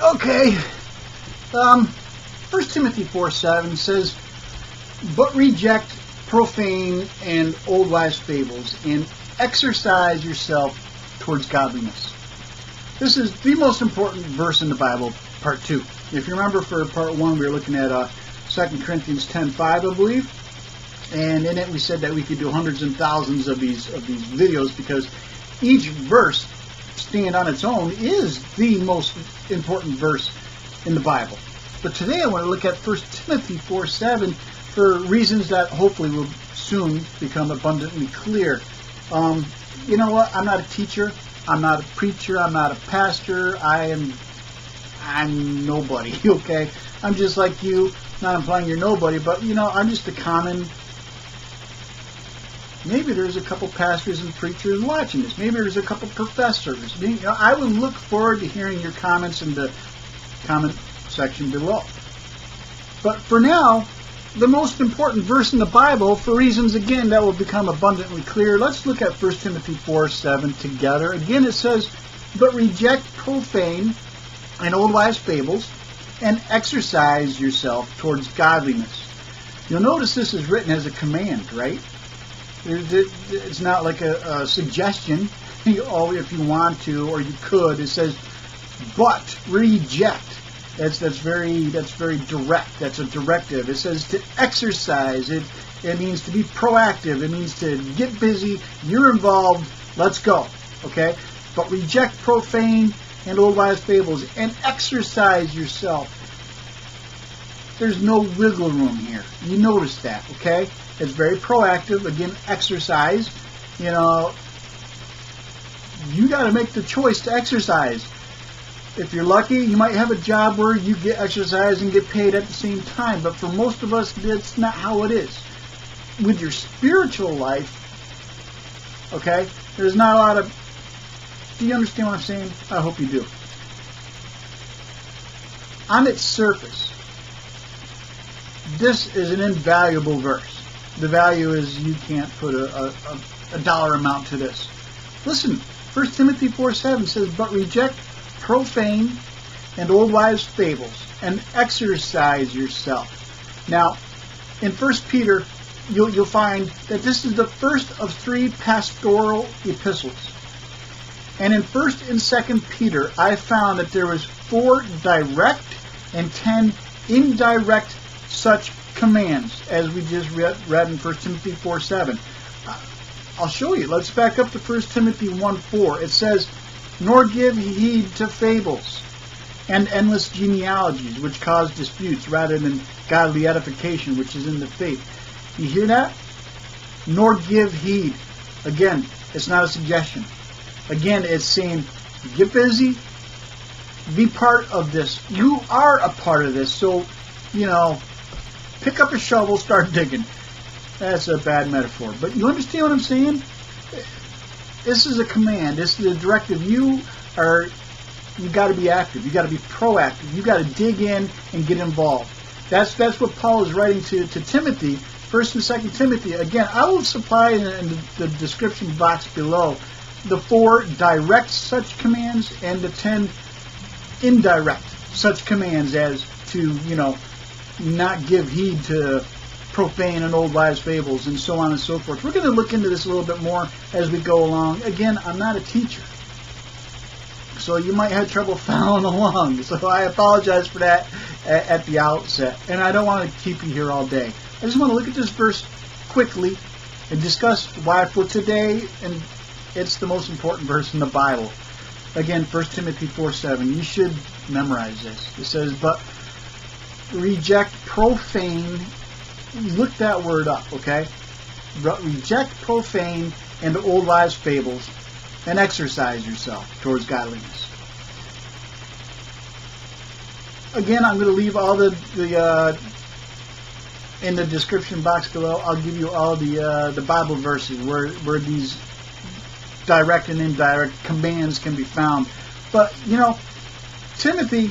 Okay. 1 Timothy 4:7 says, "But reject profane and old wives' fables, and exercise yourself towards godliness." This is the most important verse in the Bible, part 2. If you remember, for part 1, we were looking at 2 Corinthians 10:5, I believe. And in it we said that we could do hundreds and thousands of these videos, because each verse, stand on its own, is the most important verse in the Bible. But today I want to look at 1 Timothy 4:7 for reasons that hopefully will soon become abundantly clear. You know what? I'm not a teacher. I'm not a preacher. I'm not a pastor. I'm nobody, okay? I'm just like you. Not implying you're nobody, but, I'm just a common... Maybe there's a couple pastors and preachers watching this. Maybe there's a couple professors. I would look forward to hearing your comments in the comment section below. But for now, the most important verse in the Bible, for reasons, again, that will become abundantly clear, let's look at 1 Timothy 4:7 together. Again, it says, "But reject profane and old wives' fables, and exercise yourself towards godliness." You'll notice this is written as a command, right? It's not like a suggestion. Oh, if you want to, or you could. It says, "But reject." That's very direct. That's a directive. It says to exercise. It means to be proactive. It means to get busy. You're involved. Let's go. Okay? "But reject profane and old wives' fables, and exercise yourself." There's no wiggle room here. You notice that, okay? It's very proactive. Again, exercise. You got to make the choice to exercise. If you're lucky, you might have a job where you get exercise and get paid at the same time. But for most of us, that's not how it is. With your spiritual life, okay, there's not a lot of... Do you understand what I'm saying? I hope you do. On its surface, this is an invaluable verse. The value is you can't put a dollar amount to this. Listen, 1 Timothy 4:7 says, "But reject profane and old wives' fables, and exercise yourself." Now, in 1 Peter, you'll find that this is the first of 3 pastoral epistles. And in 1 and 2 Peter, I found that there was 4 direct and 10 indirect such commands, as we just read in 1 Timothy 4:7. I'll show you. Let's back up to 1 Timothy 1:4. It says, "Nor give heed to fables and endless genealogies, which cause disputes, rather than godly edification, which is in the faith." You hear that? Nor give heed. Again, it's not a suggestion. Again, it's saying, get busy, be part of this. You are a part of this, so, pick up a shovel, start digging. That's a bad metaphor. But you understand what I'm saying? This is a command. This is a directive. You got to be active. You got to be proactive. You got to dig in and get involved. That's what Paul is writing to Timothy, 1 and 2 Timothy. Again, I will supply in the description box below the 4 direct such commands and the 10 indirect such commands, as to, not give heed to profane and old wives' fables, and so on and so forth. We're going to look into this a little bit more as we go along. Again, I'm not a teacher, so you might have trouble following along. So I apologize for that at the outset. And I don't want to keep you here all day. I just want to look at this verse quickly and discuss why for today, and it's the most important verse in the Bible. Again, 1 Timothy 4:7. You should memorize this. It says, "But reject profane." Look that word up, okay? "Reject profane and old wives' fables, and exercise yourself towards godliness." Again, I'm going to leave all the in the description box below. I'll give you all the Bible verses where these direct and indirect commands can be found. But Timothy,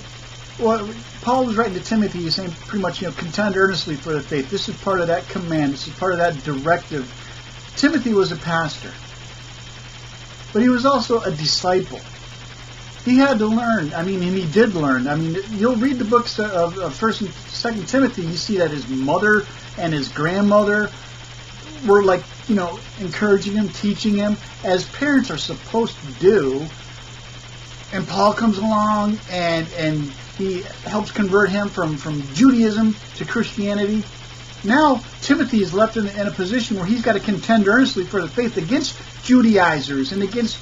Paul was writing to Timothy. He's saying pretty much, contend earnestly for the faith. This is part of that command. This is part of that directive. Timothy was a pastor, but he was also a disciple. He had to learn. I mean, and he did learn. I mean, you'll read the books of 1st and 2nd Timothy, you see that his mother and his grandmother were like, encouraging him, teaching him, as parents are supposed to do. And Paul comes along and he helps convert him from Judaism to Christianity. Now, Timothy is left in a position where he's got to contend earnestly for the faith against Judaizers and against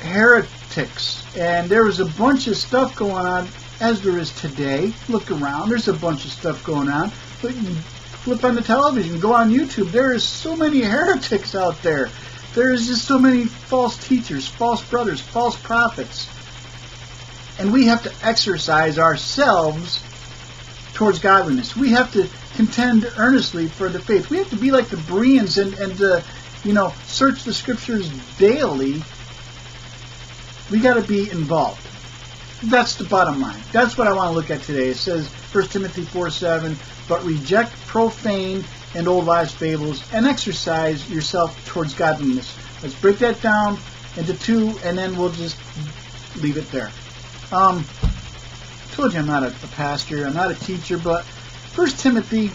heretics. And there was a bunch of stuff going on, as there is today. Look around, there's a bunch of stuff going on. But you flip on the television, go on YouTube, there is so many heretics out there. There is just so many false teachers, false brothers, false prophets. And we have to exercise ourselves towards godliness. We have to contend earnestly for the faith. We have to be like the Bereans and search the scriptures daily. We got to be involved. That's the bottom line. That's what I want to look at today. It says, 1 Timothy 4:7, but reject profane and old wives' fables and exercise yourself towards godliness. Let's break that down into 2, and then we'll just leave it there. Told you I'm not a pastor, I'm not a teacher, but 1 Timothy,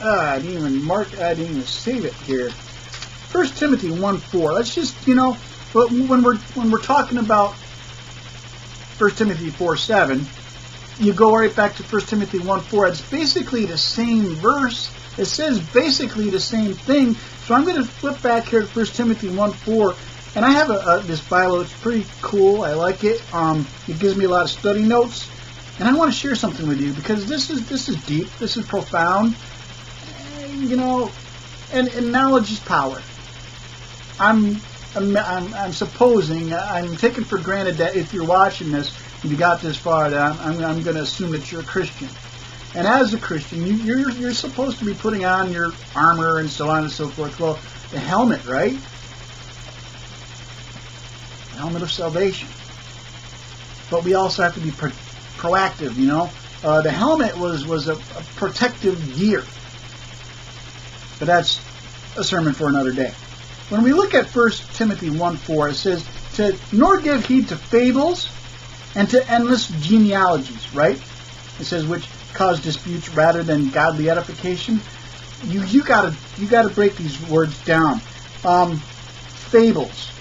I didn't even save it here. 1 Timothy 1:4. Let's just, when we're talking about 1 Timothy 4:7, you go right back to 1 Timothy 1:4. It's basically the same verse. It says basically the same thing. So I'm going to flip back here to 1 Timothy 1:4. And I have this Bible. It's pretty cool. I like it. It gives me a lot of study notes. And I want to share something with you because this is deep. This is profound. And knowledge is power. I'm supposing, I'm taking for granted that if you're watching this, if you got this far, that I'm going to assume that you're a Christian. And as a Christian, you're supposed to be putting on your armor and so on and so forth. Well, the helmet, right? The helmet of salvation. But we also have to be proactive, The helmet was a protective gear. But that's a sermon for another day. When we look at 1 Timothy 1:4, it says, nor give heed to fables and to endless genealogies, right? It says, which cause disputes rather than godly edification. You gotta break these words down. Fables.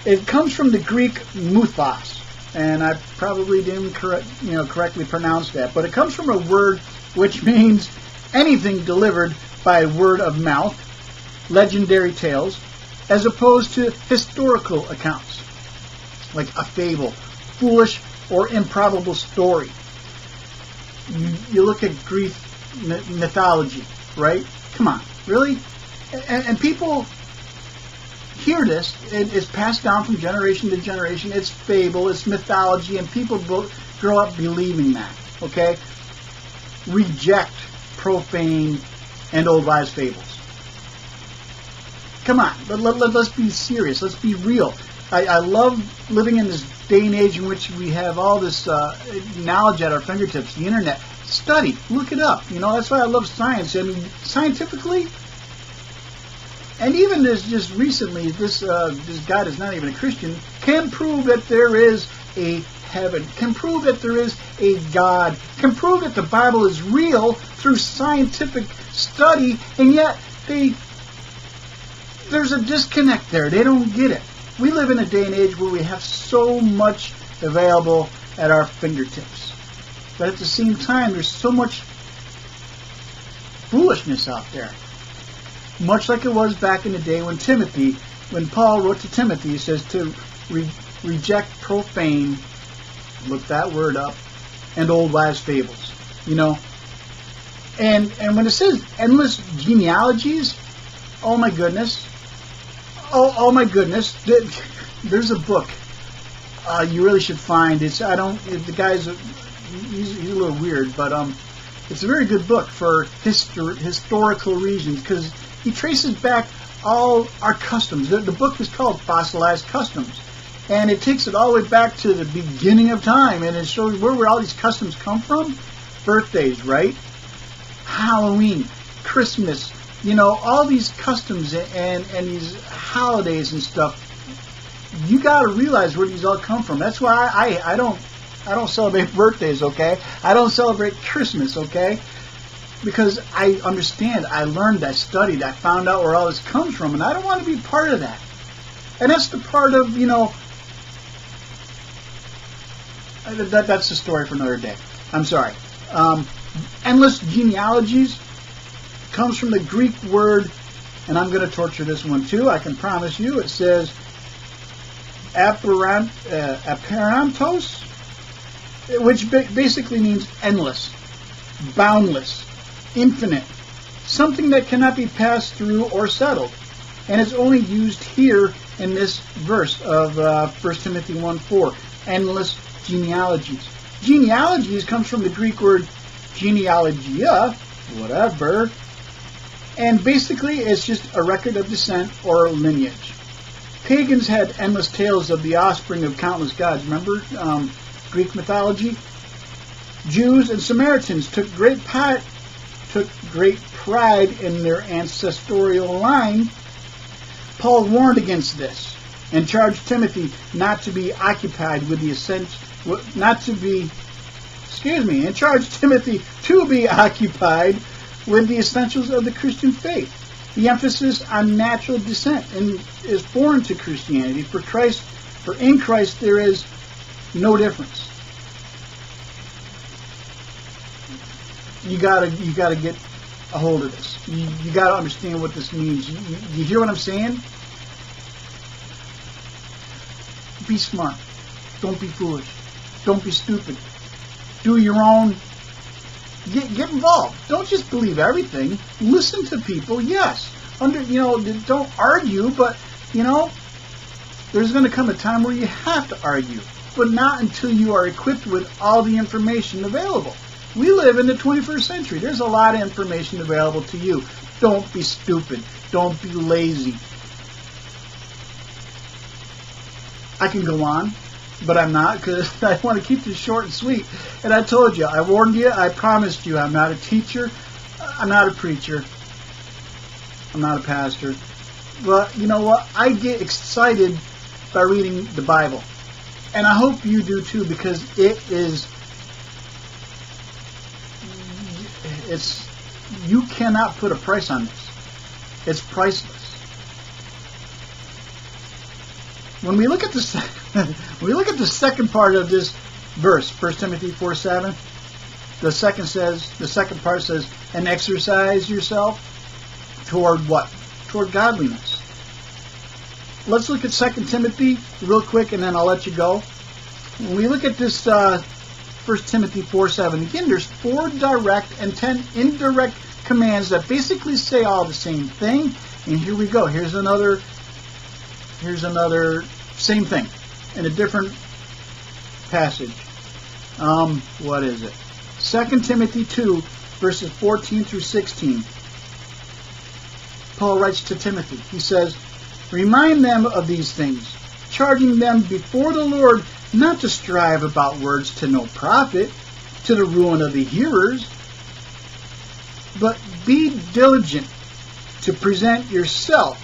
It comes from the Greek muthos, and I probably didn't correctly pronounce that, but it comes from a word which means anything delivered by word of mouth, legendary tales, as opposed to historical accounts, like a fable, foolish or improbable story. You look at Greek mythology, right? Come on, really? And people hear this. It's passed down from generation to generation. It's fable, it's mythology, and people grow up believing that, okay? Reject profane and old wives' fables. Come on, let's be serious. Let's be real. I love living in this day and age in which we have all this knowledge at our fingertips, the internet. Study, look it up. That's why I love science. I mean, scientifically, and even this just recently, this guy that's not even a Christian can prove that there is a heaven, can prove that there is a God, can prove that the Bible is real through scientific study, and yet there's a disconnect there. They don't get it. We live in a day and age where we have so much available at our fingertips. But at the same time, there's so much foolishness out there. Much like it was back in the day when Paul wrote to Timothy, he says to reject profane, look that word up, and old wives' fables. And when it says endless genealogies, oh my goodness. Oh my goodness. There's a book you really should find. The guy's he's a little weird, but it's a very good book for historical reasons because he traces back all our customs. The book is called Fossilized Customs, and it takes it all the way back to the beginning of time, and it shows where all these customs come from. Birthdays, right? Halloween, Christmas, all these customs and these holidays and stuff. You got to realize where these all come from. That's why I don't celebrate birthdays, okay? I don't celebrate Christmas, okay? Because I understand, I learned, I studied, I found out where all this comes from, and I don't want to be part of that. And that's the part of, that's the story for another day. I'm sorry. Endless genealogies comes from the Greek word, and I'm going to torture this one too, I can promise you. It says apparantos, which basically means endless, boundless, infinite, something that cannot be passed through or settled. And it's only used here in this verse of 1 Timothy 1:4, endless genealogies. Genealogies comes from the Greek word genealogia, whatever, and basically it's just a record of descent or lineage. Pagans had endless tales of the offspring of countless gods. Remember Greek mythology? Jews and Samaritans took great pride in their ancestral line. Paul warned against this and charged Timothy not to be occupied with the essentials of the Christian faith. The emphasis on natural descent is foreign to Christianity. For in Christ there is no difference. You gotta get a hold of this. You gotta understand what this means. You hear what I'm saying? Be smart. Don't be foolish. Don't be stupid. Do your own. Get involved. Don't just believe everything. Listen to people. Yes. Don't argue, but there's going to come a time where you have to argue, but not until you are equipped with all the information available. We live in the 21st century. There's a lot of information available to you. Don't be stupid. Don't be lazy. I can go on, but I'm not, because I want to keep this short and sweet. And I told you, I warned you, I promised you, I'm not a teacher, I'm not a preacher, I'm not a pastor. But you know what? I get excited by reading the Bible. And I hope you do too, because you cannot put a price on this. It's priceless. When we look at the second part of this verse, 1 Timothy 4:7, the second part says, and exercise yourself toward what? Toward godliness. Let's look at 2 Timothy real quick, and then I'll let you go. When we look at this 1 Timothy 4:7, again, there's 4 direct and 10 indirect commands that basically say all the same thing. And here we go. Here's another same thing in a different passage. What is it? 2 Timothy 2, verses 14 through 16. Paul writes to Timothy. He says, remind them of these things, charging them before the Lord not to strive about words to no profit, to the ruin of the hearers, but be diligent to present yourself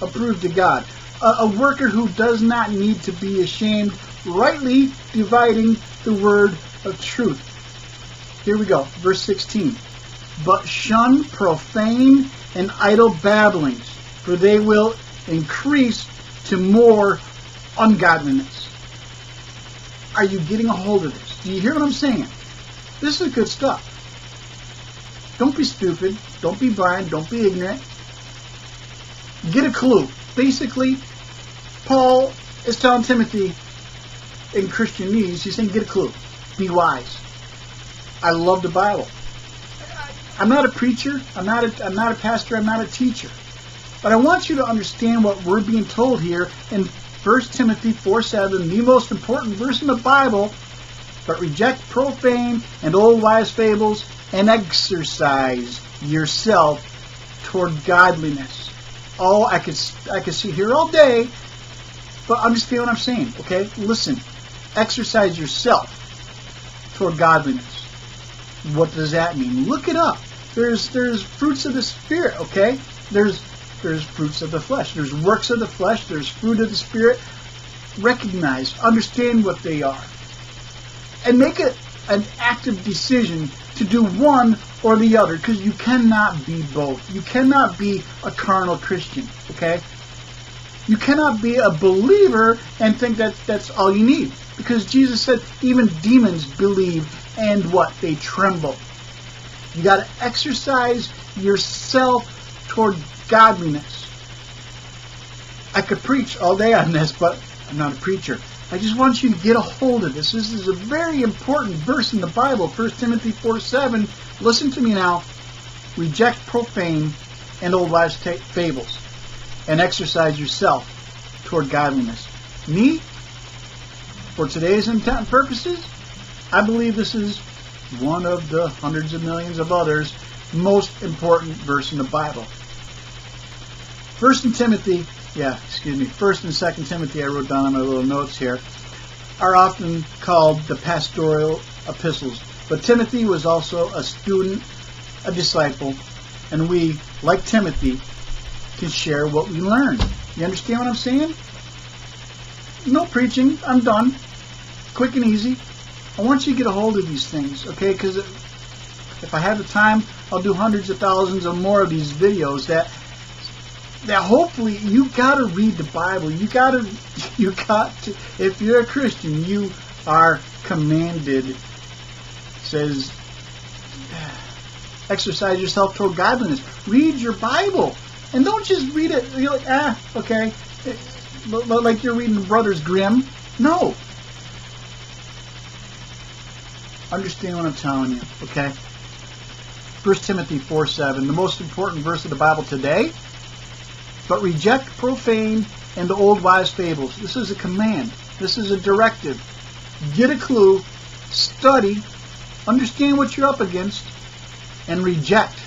approved to God, a worker who does not need to be ashamed, rightly dividing the word of truth. Here we go, verse 16. But shun profane and idle babblings, for they will increase to more ungodliness. Are you getting a hold of this? Do you hear what I'm saying? This is good stuff. Don't be stupid. Don't be blind. Don't be ignorant. Get a clue. Basically, Paul is telling Timothy in Christianese, he's saying, get a clue. Be wise. I love the Bible. I'm not a preacher. I'm not a pastor. I'm not a teacher. But I want you to understand what we're being told here in 1 Timothy 4:7, the most important verse in the Bible. But reject profane and old wise fables and exercise yourself toward godliness. Oh, I could sit here all day, but understand what I'm saying, okay? Listen, exercise yourself toward godliness. What does that mean? Look it up. There's fruits of the Spirit, okay? There's fruits of the flesh. There's works of the flesh. There's fruit of the Spirit. recognize, understand what they are, and make it an active decision to do one or the other, because you cannot be both. You cannot be a carnal Christian, okay? You cannot be a believer and think that that's all you need, because Jesus said even demons believe and what? They tremble. You got to exercise yourself toward godliness. I could preach all day on this, but I'm not a preacher. I just want you to get a hold of this. This is a very important verse in the Bible, 1 Timothy 4:7. Listen to me now. Reject profane and old wives' fables, and exercise yourself toward godliness. Me, for today's intent and purposes, I believe this is one of the hundreds of millions of others most important verse in the Bible. 1 and 2 Timothy, I wrote down on my little notes here, are often called the pastoral epistles. But Timothy was also a student, a disciple, and we, like Timothy, can share what we learn. You understand what I'm saying? No preaching. I'm done. Quick and easy. I want you to get a hold of these things, okay? Because if I have the time, I'll do hundreds of thousands or more of these videos that hopefully you got to read the Bible. You got to, if you're a Christian, you are commanded. It says, exercise yourself toward godliness. Read your Bible. And don't just read it, you're like, okay. Like you're reading Brothers Grimm. No. Understand what I'm telling you, okay? 1 Timothy 4:7, the most important verse of the Bible today. But reject profane and the old wives' fables. This is a command. This is a directive. Get a clue, study, understand what you're up against, and reject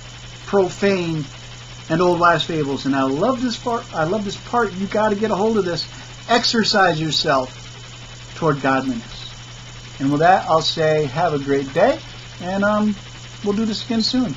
profane and old wives' fables. And I love this part. You got to get a hold of this. Exercise yourself toward godliness. And with that, I'll say have a great day, and we'll do this again soon.